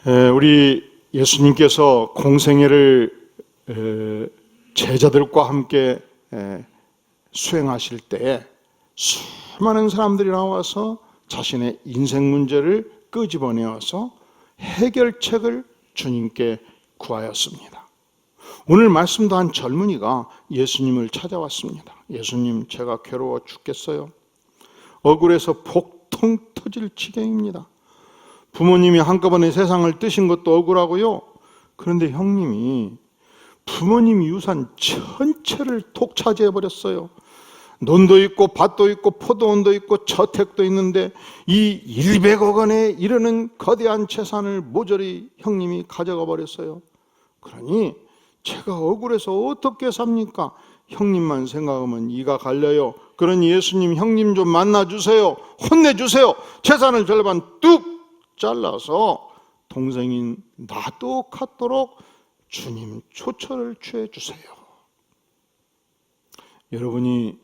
우리 예수님께서 공생애를 제자들과 함께 수행하실 때 수많은 사람들이 나와서 자신의 인생 문제를 끄집어내어서 해결책을 주님께 구하였습니다. 오늘 말씀도 한 젊은이가 예수님을 찾아왔습니다. 예수님, 제가 괴로워 죽겠어요. 억울해서 복통 터질 지경입니다. 부모님이 한꺼번에 세상을 뜨신 것도 억울하고요. 그런데 형님이 부모님 유산 전체를 독차지해버렸어요. 논도 있고 밭도 있고 포도원도 있고 저택도 있는데 이 100억 원에 이르는 거대한 재산을 모조리 형님이 가져가 버렸어요. 그러니 제가 억울해서 어떻게 삽니까? 형님만 생각하면 이가 갈려요. 그러니 예수님, 형님 좀 만나주세요. 혼내주세요. 재산을 절반 뚝 잘라서 동생인 나도 갖도록 주님 초처를 취해주세요. 여러분이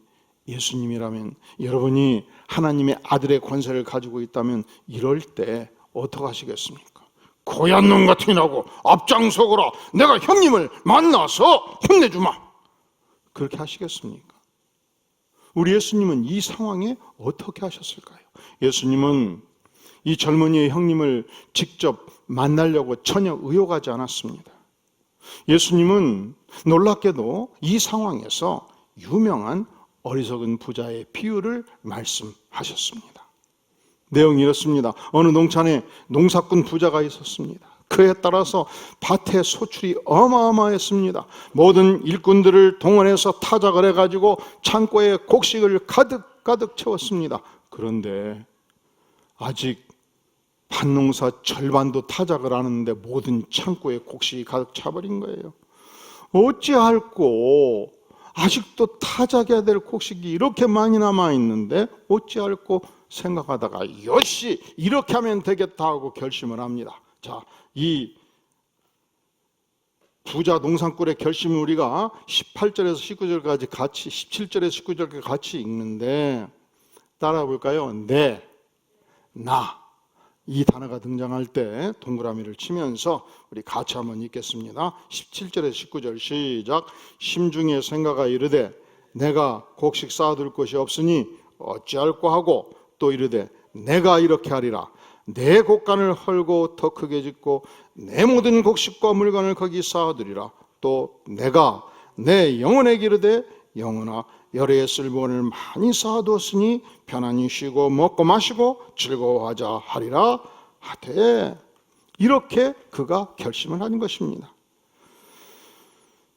예수님이라면, 여러분이 하나님의 아들의 권세를 가지고 있다면 이럴 때 어떻게 하시겠습니까? 고얀 놈 같은 이라고 앞장서거라. 내가 형님을 만나서 혼내주마. 그렇게 하시겠습니까? 우리 예수님은 이 상황에 어떻게 하셨을까요? 예수님은 이 젊은이의 형님을 직접 만나려고 전혀 의욕하지 않았습니다. 예수님은 놀랍게도 이 상황에서 유명한 어리석은 부자의 비유를 말씀하셨습니다. 내용이 이렇습니다. 어느 농촌에 농사꾼 부자가 있었습니다. 그에 따라서 밭의 소출이 어마어마했습니다. 모든 일꾼들을 동원해서 타작을 해가지고 창고에 곡식을 가득 채웠습니다. 그런데 아직 밭농사 절반도 타작을 하는데 모든 창고에 곡식이 가득 차버린 거예요. 어찌할꼬, 아직도 타작해야 될 곡식이 이렇게 많이 남아있는데 어찌할꼬 생각하다가 역시 이렇게 하면 되겠다 하고 결심을 합니다. 자, 이 부자 농산꾼의 결심을 우리가 18절에서 19절까지 같이, 17절에서 19절까지 같이 읽는데 따라 볼까요? 네, 나. 이 단어가 등장할 때 동그라미를 치면서 우리 같이 한번 읽겠습니다. 17절에서 19절 시작. 심중에 생각하 이르되 내가 곡식 쌓아둘 것이 없으니 어찌할꼬 하고 또 이르되 내가 이렇게 하리라. 내 곡간을 헐고 더 크게 짓고 내 모든 곡식과 물건을 거기 쌓아두리라. 또 내가 내 영혼에게 이르되 영혼아, 열의 쓸모를 많이 쌓아두었으니 편안히 쉬고 먹고 마시고 즐거워하자 하리라 하되, 이렇게 그가 결심을 한 것입니다.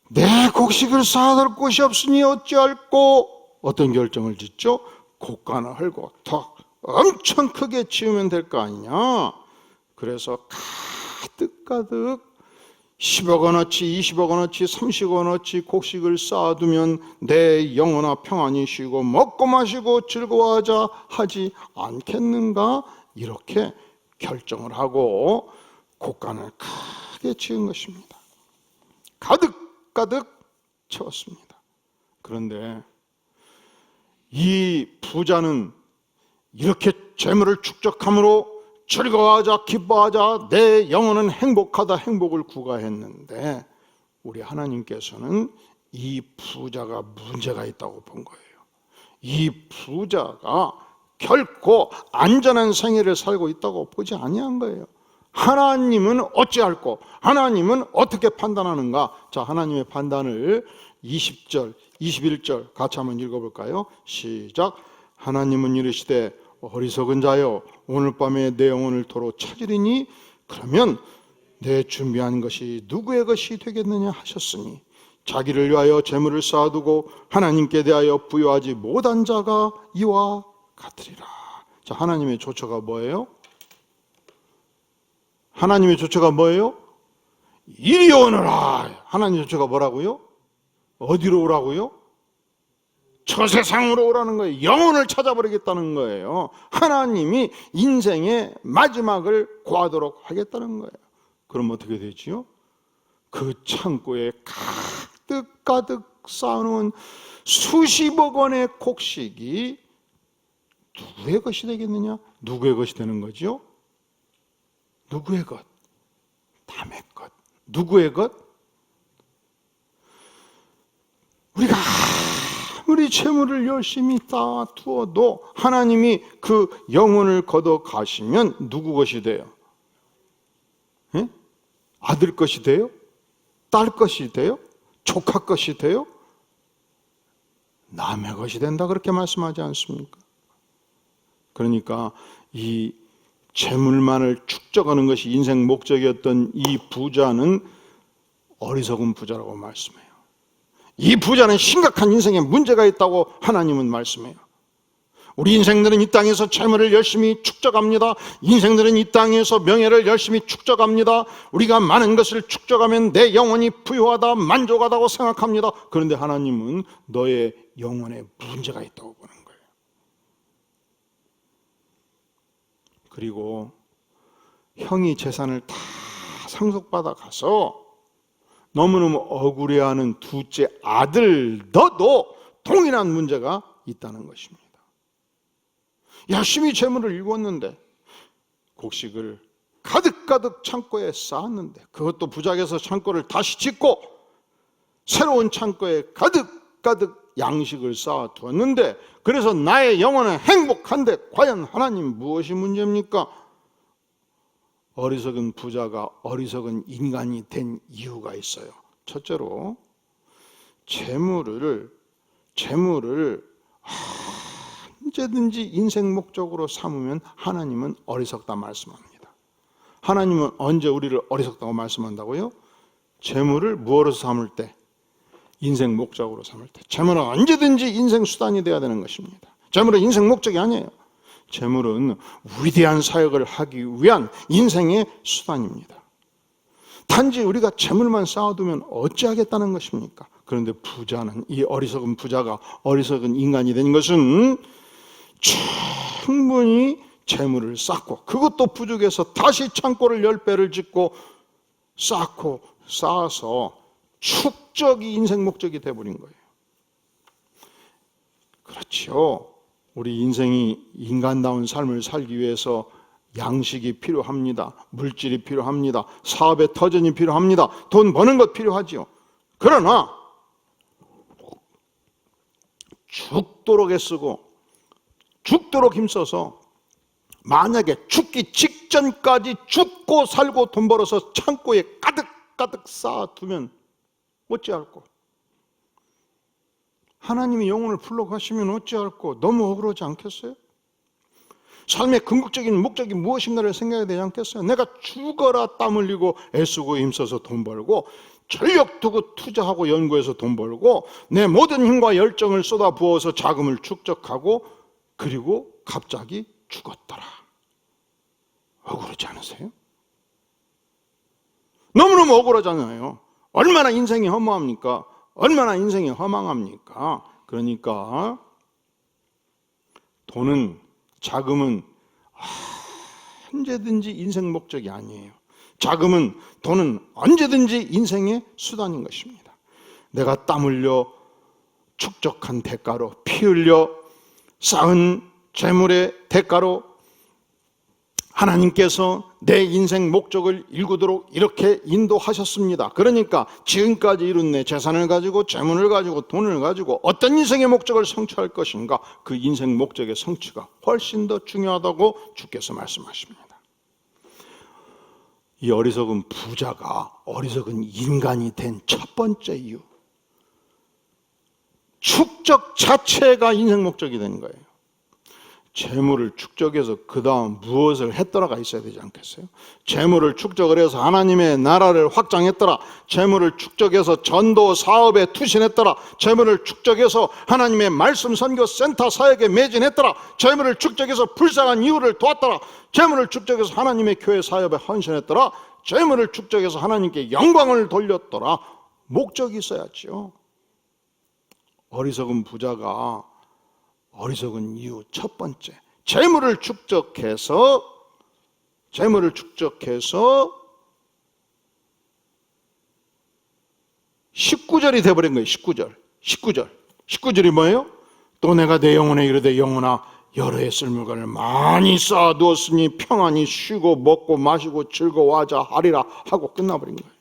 내 곡식을 쌓아둘 곳이 없으니 어찌할꼬, 어떤 결정을 짓죠? 곡간을 헐고 더 엄청 크게 지으면 될 거 아니냐. 그래서 가득 10억 원어치, 20억 원어치, 30억 원어치 곡식을 쌓아두면 내 영혼아 평안히 쉬고 먹고 마시고 즐거워하자 하지 않겠는가? 이렇게 결정을 하고 곡간을 크게 지은 것입니다. 가득 채웠습니다. 그런데 이 부자는 이렇게 재물을 축적함으로 즐거워하자, 기뻐하자, 내 영혼은 행복하다, 행복을 구가했는데 우리 하나님께서는 이 부자가 문제가 있다고 본 거예요. 이 부자가 결코 안전한 생애를 살고 있다고 보지 아니한 거예요. 하나님은 어찌할꼬, 하나님은 어떻게 판단하는가? 자, 하나님의 판단을 20절, 21절 같이 한번 읽어볼까요? 시작. 하나님은 이르시되 어리석은 자여, 오늘 밤에 내 영혼을 도로 찾으리니 그러면 내 준비한 것이 누구의 것이 되겠느냐 하셨으니 자기를 위하여 재물을 쌓아두고 하나님께 대하여 부여하지 못한 자가 이와 같으리라. 자, 하나님의 조처가 뭐예요? 하나님의 조처가 뭐예요? 이리 오너라. 하나님의 조처가 뭐라고요? 어디로 오라고요? 저 세상으로 오라는 거예요. 영혼을 찾아버리겠다는 거예요. 하나님이 인생의 마지막을 구하도록 하겠다는 거예요. 그럼 어떻게 되지요? 그 창고에 가득 쌓아놓은 수십억 원의 곡식이 누구의 것이 되겠느냐? 누구의 것이 되는 거죠? 누구의 것? 누구의 것? 우리가 아무리 재물을 열심히 쌓아두어도 하나님이 그 영혼을 걷어 가시면 누구 것이 돼요? 예? 아들 것이 돼요? 딸 것이 돼요? 조카 것이 돼요? 남의 것이 된다 그렇게 말씀하지 않습니까? 그러니까 이 재물만을 축적하는 것이 인생 목적이었던 이 부자는 어리석은 부자라고 말씀해요. 이 부자는 심각한 인생에 문제가 있다고 하나님은 말씀해요. 우리 인생들은 이 땅에서 재물을 열심히 축적합니다. 인생들은 이 땅에서 명예를 열심히 축적합니다. 우리가 많은 것을 축적하면 내 영혼이 부유하다, 만족하다고 생각합니다. 그런데 하나님은 너의 영혼에 문제가 있다고 보는 거예요. 그리고 형이 재산을 다 상속받아 가서 너무너무 억울해하는 둘째 아들 너도 동일한 문제가 있다는 것입니다. 열심히 재물을 일궜는데 곡식을 가득가득 창고에 쌓았는데 그것도 부작해서 창고를 다시 짓고 새로운 창고에 가득가득 양식을 쌓아두었는데 그래서 나의 영혼은 행복한데 과연 하나님 무엇이 문제입니까? 어리석은 부자가 어리석은 인간이 된 이유가 있어요. 첫째로 재물을 언제든지 인생 목적으로 삼으면 하나님은 어리석다 말씀합니다. 하나님은 언제 우리를 어리석다고 말씀한다고요? 재물을 무엇으로 삼을 때? 인생 목적으로 삼을 때. 재물은 언제든지 인생 수단이 되어야 되는 것입니다. 재물은 인생 목적이 아니에요. 재물은 위대한 사역을 하기 위한 인생의 수단입니다. 단지 우리가 재물만 쌓아두면 어찌하겠다는 것입니까? 그런데 부자는, 이 어리석은 부자가 어리석은 인간이 된 것은 충분히 재물을 쌓고 그것도 부족해서 다시 창고를 10배를 짓고 쌓고 쌓아서 축적이 인생 목적이 되어버린 거예요. 그렇죠. 우리 인생이 인간다운 삶을 살기 위해서 양식이 필요합니다. 물질이 필요합니다. 사업의 터전이 필요합니다. 돈 버는 것 필요하지요. 그러나 죽도록 애쓰고 죽도록 힘써서 만약에 죽기 직전까지 죽고 살고 돈 벌어서 창고에 가득가득 쌓아두면 어찌할꼬? 하나님이 영혼을 불러가시면 어찌할꼬? 너무 억울하지 않겠어요? 삶의 궁극적인 목적이 무엇인가를 생각해야 되지 않겠어요? 내가 죽어라 땀 흘리고 애쓰고 힘써서 돈 벌고 전력 두고 투자하고 연구해서 돈 벌고 내 모든 힘과 열정을 쏟아 부어서 자금을 축적하고 그리고 갑자기 죽었더라. 억울하지 않으세요? 너무너무 억울하잖아요. 얼마나 인생이 허무합니까? 얼마나 인생이 허망합니까? 그러니까 돈은, 자금은 언제든지 인생 목적이 아니에요. 자금은, 돈은 언제든지 인생의 수단인 것입니다. 내가 땀 흘려 축적한 대가로, 피 흘려 쌓은 재물의 대가로 하나님께서 내 인생 목적을 이루도록 이렇게 인도하셨습니다. 그러니까 지금까지 이룬 내 재산을 가지고 재물을 가지고 돈을 가지고 어떤 인생의 목적을 성취할 것인가, 그 인생 목적의 성취가 훨씬 더 중요하다고 주께서 말씀하십니다. 이 어리석은 부자가 어리석은 인간이 된 첫 번째 이유, 축적 자체가 인생 목적이 된 거예요. 재물을 축적해서 그 다음 무엇을 했더라가 있어야 되지 않겠어요? 재물을 축적을 해서 하나님의 나라를 확장했더라. 재물을 축적해서 전도 사업에 투신했더라. 재물을 축적해서 하나님의 말씀 선교 센터 사역에 매진했더라. 재물을 축적해서 불쌍한 이웃을 도왔더라. 재물을 축적해서 하나님의 교회 사업에 헌신했더라. 재물을 축적해서 하나님께 영광을 돌렸더라. 목적이 있어야죠. 어리석은 부자가 어리석은 이유 첫 번째, 재물을 축적해서 19절이 돼버린 거예요. 19절이 뭐예요? 또 내가 내 영혼에 이르되 영혼아 여러 해 쓸 물건을 많이 쌓아두었으니 평안히 쉬고 먹고 마시고 즐거워하자 하리라 하고 끝나버린 거예요.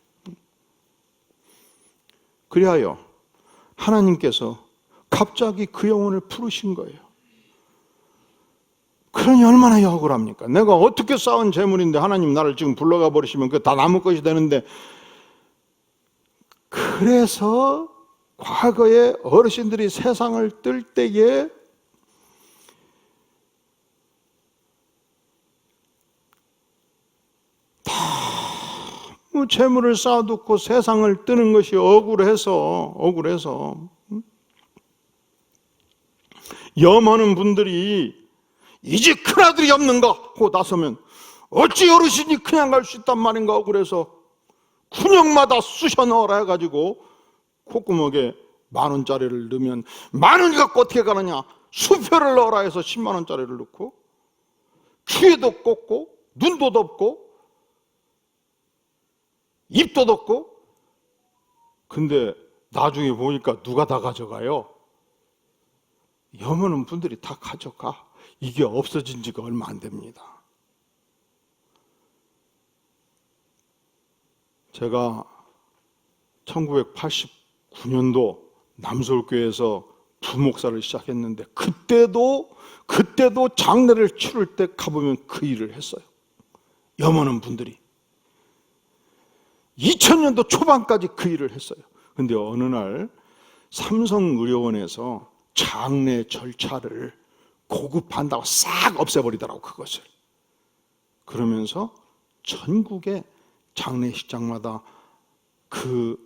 그리하여 하나님께서 갑자기 그 영혼을 부르신 거예요. 그러니 얼마나 억울합니까? 내가 어떻게 쌓은 재물인데 하나님 나를 지금 불러가 버리시면 그게 다 남의 것이 되는데. 그래서 과거에 어르신들이 세상을 뜰 때에 너무 재물을 쌓아두고 세상을 뜨는 것이 억울해서 염하는 분들이 이 집 큰아들이 없는가 하고 나서면 어찌 어르신이 그냥 갈 수 있단 말인가 억울해서 군역마다 쑤셔 넣어라 해가지고 콧구멍에 10,000원짜리를 넣으면 10,000원이 갖고 어떻게 가느냐, 수표를 넣어라 해서 100,000원짜리를 넣고 귀에도 꽂고 눈도 덮고 입도 덮고. 근데 나중에 보니까 누가 다 가져가요? 염하는 분들이 다 가져가. 이게 없어진 지가 얼마 안 됩니다. 제가 1989년도 남서울교회에서 부목사를 시작했는데 그때도 장례를 치를 때 가보면 그 일을 했어요. 염하는 분들이 2000년도 초반까지 그 일을 했어요. 근데 어느 날 삼성의료원에서 장례 절차를 고급한다고 싹 없애버리더라고, 그것을. 그러면서 전국의 장례식장마다 그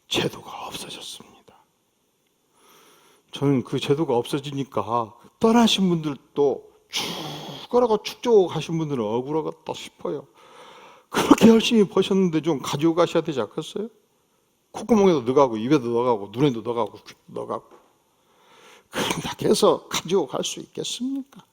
제도가 없어졌습니다. 저는 그 제도가 없어지니까 떠나신 분들도 죽어라고 축적하고 가신 분들은 억울하겠다 싶어요. 그렇게 열심히 버셨는데 좀 가지고 가셔야 되지 않겠어요? 콧구멍에도 넣어가고 입에도 넣어가고 눈에도 넣어가고 귀에도 넣어가고. 그렇게 해서 가지고 갈 수 있겠습니까?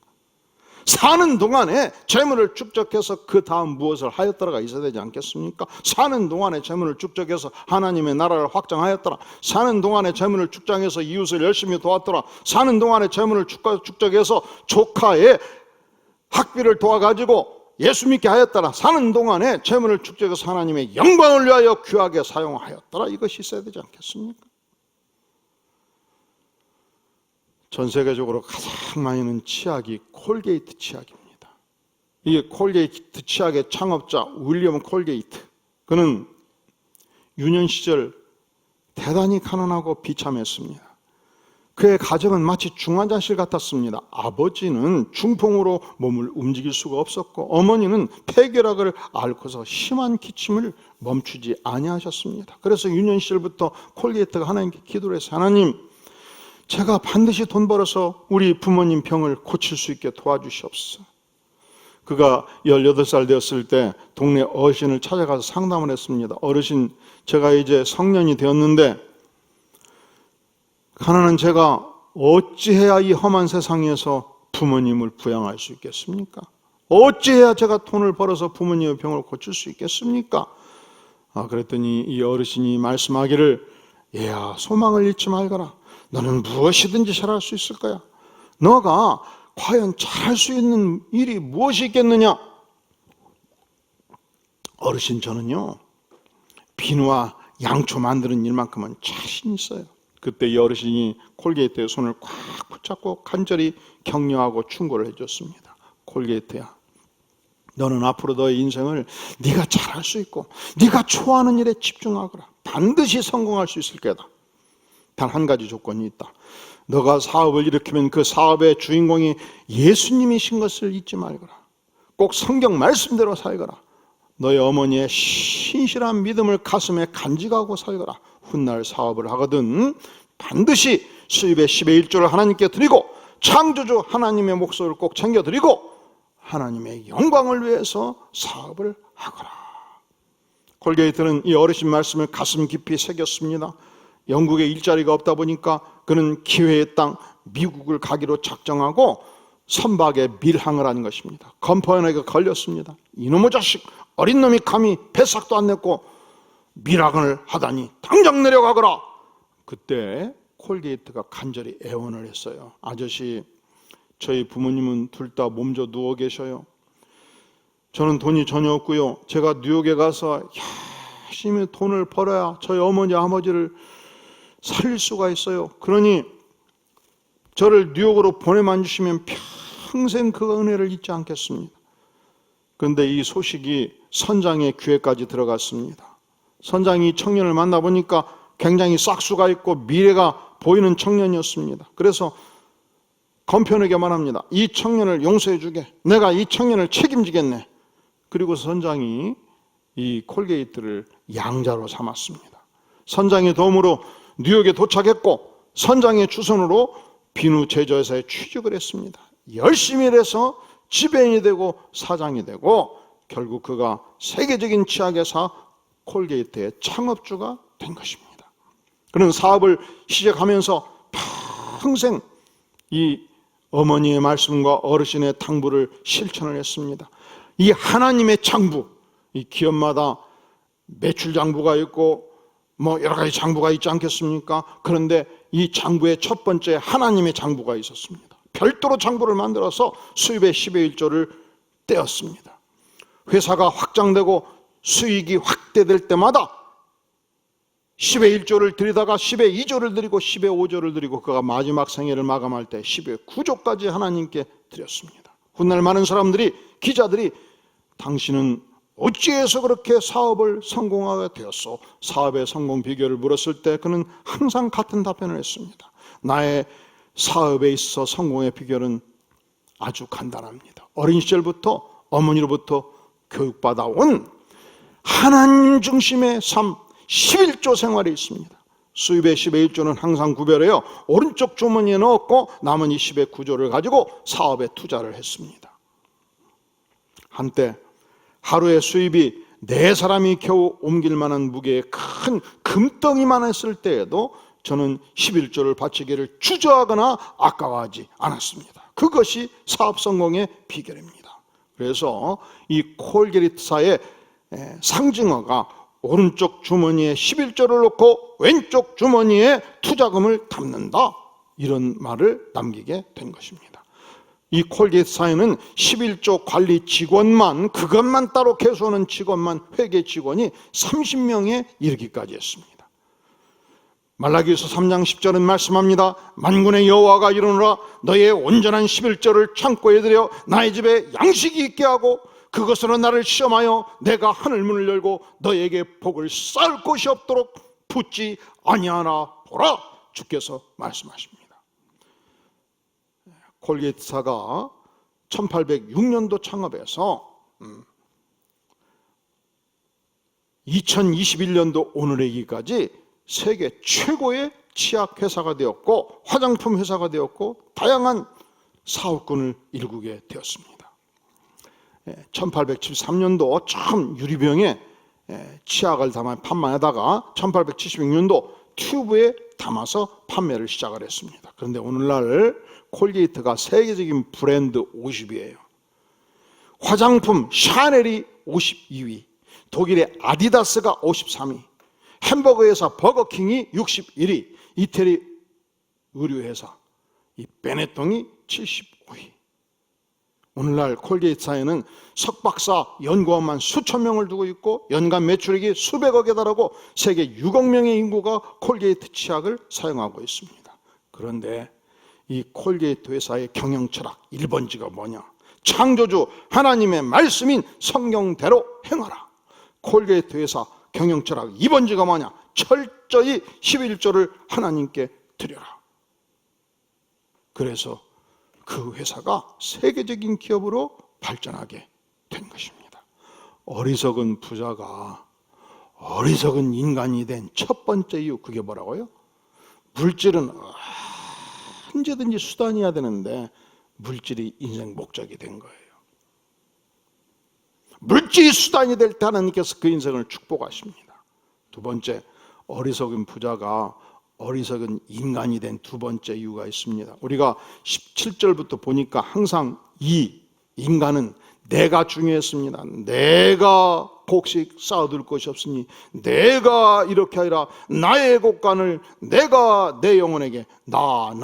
사는 동안에 재물을 축적해서 그 다음 무엇을 하였더라가 있어야 되지 않겠습니까? 사는 동안에 재물을 축적해서 하나님의 나라를 확장하였더라. 사는 동안에 재물을 축적해서 이웃을 열심히 도왔더라. 사는 동안에 재물을 축적해서 조카의 학비를 도와가지고 예수 믿게 하였더라. 사는 동안에 재물을 축적해서 하나님의 영광을 위하여 귀하게 사용하였더라. 이것이 있어야 되지 않겠습니까? 전 세계적으로 가장 많이 있는 치약이 콜게이트 치약입니다. 이게 콜게이트 치약의 창업자 윌리엄 콜게이트, 그는 유년 시절 대단히 가난하고 비참했습니다. 그의 가정은 마치 중환자실 같았습니다. 아버지는 중풍으로 몸을 움직일 수가 없었고 어머니는 폐결핵을 앓고서 심한 기침을 멈추지 아니하셨습니다. 그래서 유년 시절부터 콜게이트가 하나님께 기도를 해서, 하나님, 제가 반드시 돈 벌어서 우리 부모님 병을 고칠 수 있게 도와주시옵소서. 그가 18살 되었을 때 동네 어르신을 찾아가서 상담을 했습니다. 어르신, 제가 이제 성년이 되었는데 가난한 제가 어찌해야 이 험한 세상에서 부모님을 부양할 수 있겠습니까? 어찌해야 제가 돈을 벌어서 부모님의 병을 고칠 수 있겠습니까? 그랬더니 이 어르신이 말씀하기를, 얘야, 소망을 잃지 말거라. 너는 무엇이든지 잘할 수 있을 거야. 너가 과연 잘할 수 있는 일이 무엇이 있겠느냐? 어르신, 저는요, 비누와 양초 만드는 일만큼은 자신 있어요. 그때 이 어르신이 콜게이트의 손을 꽉 붙잡고 간절히 격려하고 충고를 해줬습니다. 콜게이트야, 너는 앞으로 너의 인생을 네가 잘할 수 있고 네가 좋아하는 일에 집중하거라. 반드시 성공할 수 있을 거다. 단 한 가지 조건이 있다. 너가 사업을 일으키면 그 사업의 주인공이 예수님이신 것을 잊지 말거라. 꼭 성경 말씀대로 살거라. 너의 어머니의 신실한 믿음을 가슴에 간직하고 살거라. 훗날 사업을 하거든 반드시 수입의 10의 1조를 하나님께 드리고 창조주 하나님의 목소리를 꼭 챙겨드리고 하나님의 영광을 위해서 사업을 하거라. 콜게이트는 이 어르신 말씀을 가슴 깊이 새겼습니다. 영국에 일자리가 없다 보니까 그는 기회의 땅 미국을 가기로 작정하고 선박에 밀항을 한 것입니다. 건포연에게 걸렸습니다. 이놈의 자식, 어린 놈이 감히 배삭도 안 냈고 밀항을 하다니 당장 내려가거라. 그때 콜게이트가 간절히 애원을 했어요. 아저씨, 저희 부모님은 둘 다 몸져 누워 계셔요. 저는 돈이 전혀 없고요. 제가 뉴욕에 가서 열심히 돈을 벌어야 저희 어머니 아버지를 살릴 수가 있어요. 그러니 저를 뉴욕으로 보내만 주시면 평생 그 은혜를 잊지 않겠습니다. 그런데 이 소식이 선장의 귀에까지 들어갔습니다. 선장이 청년을 만나보니까 굉장히 싹수가 있고 미래가 보이는 청년이었습니다. 그래서 건편하게 말합니다. 이 청년을 용서해 주게. 내가 이 청년을 책임지겠네. 그리고 선장이 이 콜게이트를 양자로 삼았습니다. 선장의 도움으로 뉴욕에 도착했고 선장의 추선으로 비누 제조회사에 취직을 했습니다. 열심히 일해서 지배인이 되고 사장이 되고 결국 그가 세계적인 치약회사 콜게이트의 창업주가 된 것입니다. 그는 사업을 시작하면서 평생 이 어머니의 말씀과 어르신의 당부를 실천을 했습니다. 이 하나님의 장부, 이 기업마다 매출 장부가 있고 뭐 여러 가지 장부가 있지 않겠습니까? 그런데 이 장부의 첫 번째 하나님의 장부가 있었습니다. 별도로 장부를 만들어서 수입의 10의 1조를 떼었습니다. 회사가 확장되고 수익이 확대될 때마다 10의 1조를 드리다가 10의 2조를 드리고 10의 5조를 드리고 그가 마지막 생애를 마감할 때 10의 9조까지 하나님께 드렸습니다. 훗날 많은 사람들이, 기자들이 당신은 어찌해서 그렇게 사업을 성공하게 되었소? 사업의 성공 비결을 물었을 때 그는 항상 같은 답변을 했습니다. 나의 사업에 있어 성공의 비결은 아주 간단합니다. 어린 시절부터 어머니로부터 교육받아온 하나님 중심의 삶, 11조 생활이 있습니다. 수입의 10의 1조는 항상 구별해요. 오른쪽 주머니에 넣었고 남은 이 10의 9조를 가지고 사업에 투자를 했습니다. 한때 하루의 수입이 4사람이 겨우 옮길 만한 무게의 큰 금덩이만 했을 때에도 저는 11조를 바치기를 주저하거나 아까워하지 않았습니다. 그것이 사업 성공의 비결입니다. 그래서 이 콜게이트사의 상징어가 오른쪽 주머니에 11조를 넣고 왼쪽 주머니에 투자금을 담는다, 이런 말을 남기게 된 것입니다. 이 콜게이트사에는 11조 관리 직원만, 그것만 따로 개수하는 직원만, 회계 직원이 30명에 이르기까지 했습니다. 말라기서 3장 10절은 말씀합니다. 만군의 여호와가 이르노라, 너의 온전한 11조를 창고에 들여 나의 집에 양식이 있게 하고 그것으로 나를 시험하여 내가 하늘 문을 열고 너에게 복을 쌓을 곳이 없도록 붙지 아니하나 보라, 주께서 말씀하십니다. 콜게이트사가 1806년도 창업해서 2021년도 오늘이기까지 세계 최고의 치약 회사가 되었고 화장품 회사가 되었고 다양한 사업군을 일구게 되었습니다. 1873년도 처음 유리병에 치약을 담아 판매하다가 1876년도 튜브에 담아서 판매를 시작을 했습니다. 그런데 오늘날 콜게이트가 세계적인 브랜드 50위예요. 화장품 샤넬이 52위, 독일의 아디다스가 53위, 햄버거 회사 버거킹이 61위, 이태리 의류회사 이 베네통이 75위. 오늘날 콜게이트사에는 석박사 연구원만 수천 명을 두고 있고 연간 매출액이 수백억에 달하고 세계 6억 명의 인구가 콜게이트 치약을 사용하고 있습니다. 그런데 이 콜게이트 회사의 경영 철학 1번지가 뭐냐? 창조주 하나님의 말씀인 성경대로 행하라. 콜게이트 회사 경영 철학 2번지가 뭐냐? 철저히 11조를 하나님께 드려라. 그래서 그 회사가 세계적인 기업으로 발전하게 된 것입니다. 어리석은 부자가 어리석은 인간이 된 첫 번째 이유, 그게 뭐라고요? 물질은 언제든지 수단이어야 되는데 물질이 인생 목적이 된 거예요. 물질이 수단이 될 때 하나님께서 그 인생을 축복하십니다. 두 번째, 어리석은 부자가 어리석은 인간이 된 두 번째 이유가 있습니다. 우리가 17절부터 보니까 항상 이 인간은 내가 중요했습니다. 내가 곡식 쌓아둘 것이 없으니 내가 이렇게 하리라. 나의 곡간을 내가 내 영혼에게 나.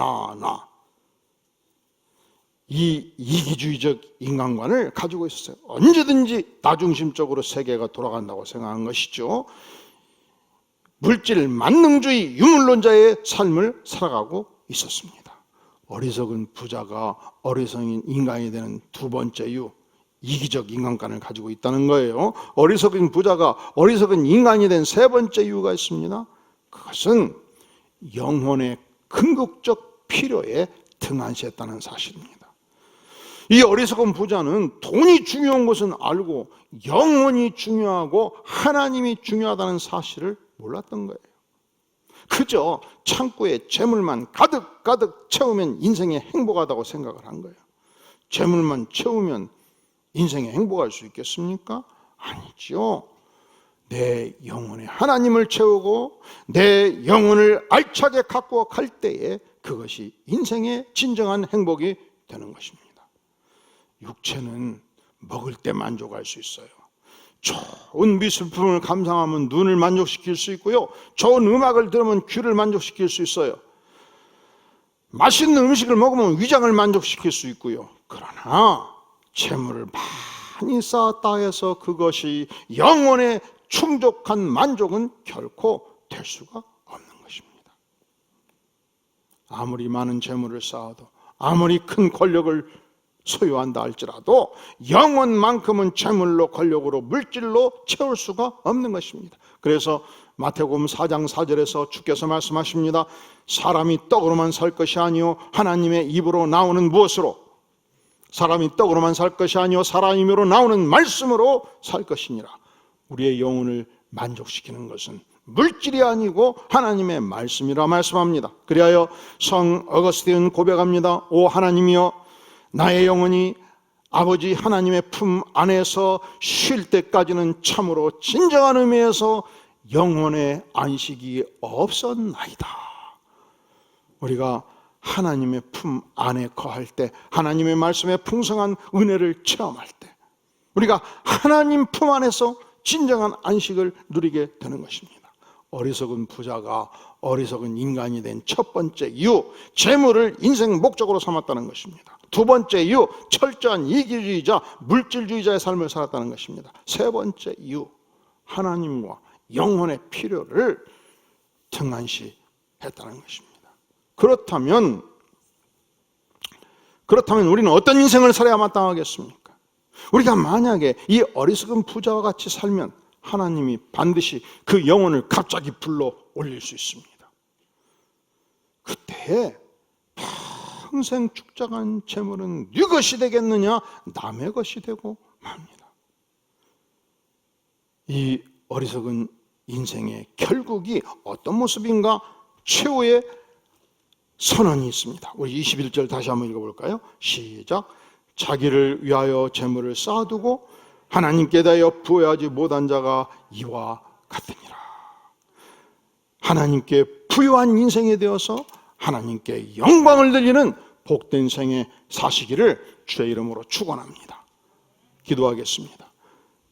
이 이기주의적 인간관을 가지고 있었어요. 언제든지 나중심적으로 세계가 돌아간다고 생각한 것이죠. 물질 만능주의 유물론자의 삶을 살아가고 있었습니다. 어리석은 부자가 어리석은 인간이 되는 두 번째 이유, 이기적 인간관을 가지고 있다는 거예요. 어리석은 부자가 어리석은 인간이 된 세 번째 이유가 있습니다. 그것은 영혼의 궁극적 필요에 등한시했다는 사실입니다. 이 어리석은 부자는 돈이 중요한 것은 알고 영혼이 중요하고 하나님이 중요하다는 사실을 몰랐던 거예요. 그저 창고에 재물만 가득 채우면 인생에 행복하다고 생각을 한 거예요. 재물만 채우면 인생에 행복할 수 있겠습니까? 아니죠. 내 영혼에 하나님을 채우고 내 영혼을 알차게 갖고 갈 때에 그것이 인생의 진정한 행복이 되는 것입니다. 육체는 먹을 때 만족할 수 있어요. 좋은 미술품을 감상하면 눈을 만족시킬 수 있고요, 좋은 음악을 들으면 귀를 만족시킬 수 있어요. 맛있는 음식을 먹으면 위장을 만족시킬 수 있고요. 그러나 재물을 많이 쌓았다 해서 그것이 영혼의 충족한 만족은 결코 될 수가 없는 것입니다. 아무리 많은 재물을 쌓아도, 아무리 큰 권력을 소유한다 할지라도 영혼만큼은 재물로, 권력으로, 물질로 채울 수가 없는 것입니다. 그래서 마태복음 4장 4절에서 주께서 말씀하십니다. 사람이 떡으로만 살 것이 아니요 하나님의 입으로 나오는 무엇으로? 사람이 떡으로만 살 것이 아니요 사람 입으로 나오는 말씀으로 살 것이니라. 우리의 영혼을 만족시키는 것은 물질이 아니고 하나님의 말씀이라 말씀합니다. 그리하여 성 어거스틴은 고백합니다. 오 하나님이여, 나의 영혼이 아버지 하나님의 품 안에서 쉴 때까지는 참으로 진정한 의미에서 영혼의 안식이 없었나이다. 우리가 하나님의 품 안에 거할 때, 하나님의 말씀의 풍성한 은혜를 체험할 때, 우리가 하나님 품 안에서 진정한 안식을 누리게 되는 것입니다. 어리석은 부자가 어리석은 인간이 된 첫 번째 이유, 재물을 인생 목적으로 삼았다는 것입니다. 두 번째 이유, 철저한 이기주의자, 물질주의자의 삶을 살았다는 것입니다. 세 번째 이유, 하나님과 영혼의 필요를 등한시했다는 것입니다. 그렇다면 우리는 어떤 인생을 살아야 마땅하겠습니까? 우리가 만약에 이 어리석은 부자와 같이 살면 하나님이 반드시 그 영혼을 갑자기 불러 올릴 수 있습니다. 그때 평생 축적한 재물은 네 것이 되겠느냐? 남의 것이 되고 맙니다. 이 어리석은 인생의 결국이 어떤 모습인가? 최후의 선언이 있습니다. 우리 21절 다시 한번 읽어볼까요? 시작. 자기를 위하여 재물을 쌓아두고 하나님께 대하여 부여하지 못한 자가 이와 같으니라. 하나님께 부여한 인생이 되어서 하나님께 영광을 돌리는 복된 생에 사시기를 주의 이름으로 축원합니다. 기도하겠습니다.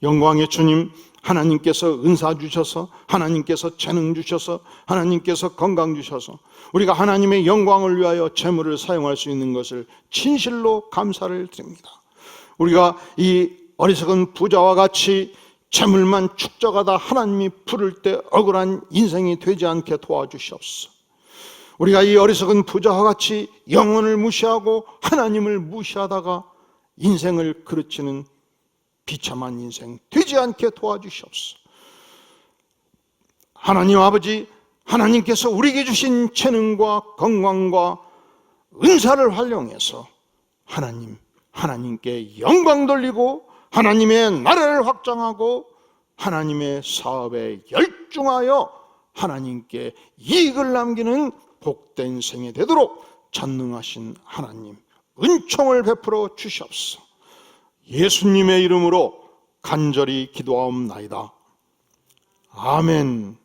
영광의 주님, 하나님께서 은사 주셔서, 하나님께서 재능 주셔서, 하나님께서 건강 주셔서 우리가 하나님의 영광을 위하여 재물을 사용할 수 있는 것을 진실로 감사를 드립니다. 우리가 이 어리석은 부자와 같이 재물만 축적하다 하나님이 부를 때 억울한 인생이 되지 않게 도와주시옵소서. 우리가 이 어리석은 부자와 같이 영혼을 무시하고 하나님을 무시하다가 인생을 그르치는 비참한 인생 되지 않게 도와주시옵소서. 하나님 아버지, 하나님께서 우리에게 주신 재능과 건강과 은사를 활용해서 하나님께 영광 돌리고 하나님의 나라를 확장하고 하나님의 사업에 열중하여 하나님께 이익을 남기는 복된 생이 되도록 전능하신 하나님 은총을 베풀어 주시옵소서. 예수님의 이름으로 간절히 기도하옵나이다. 아멘.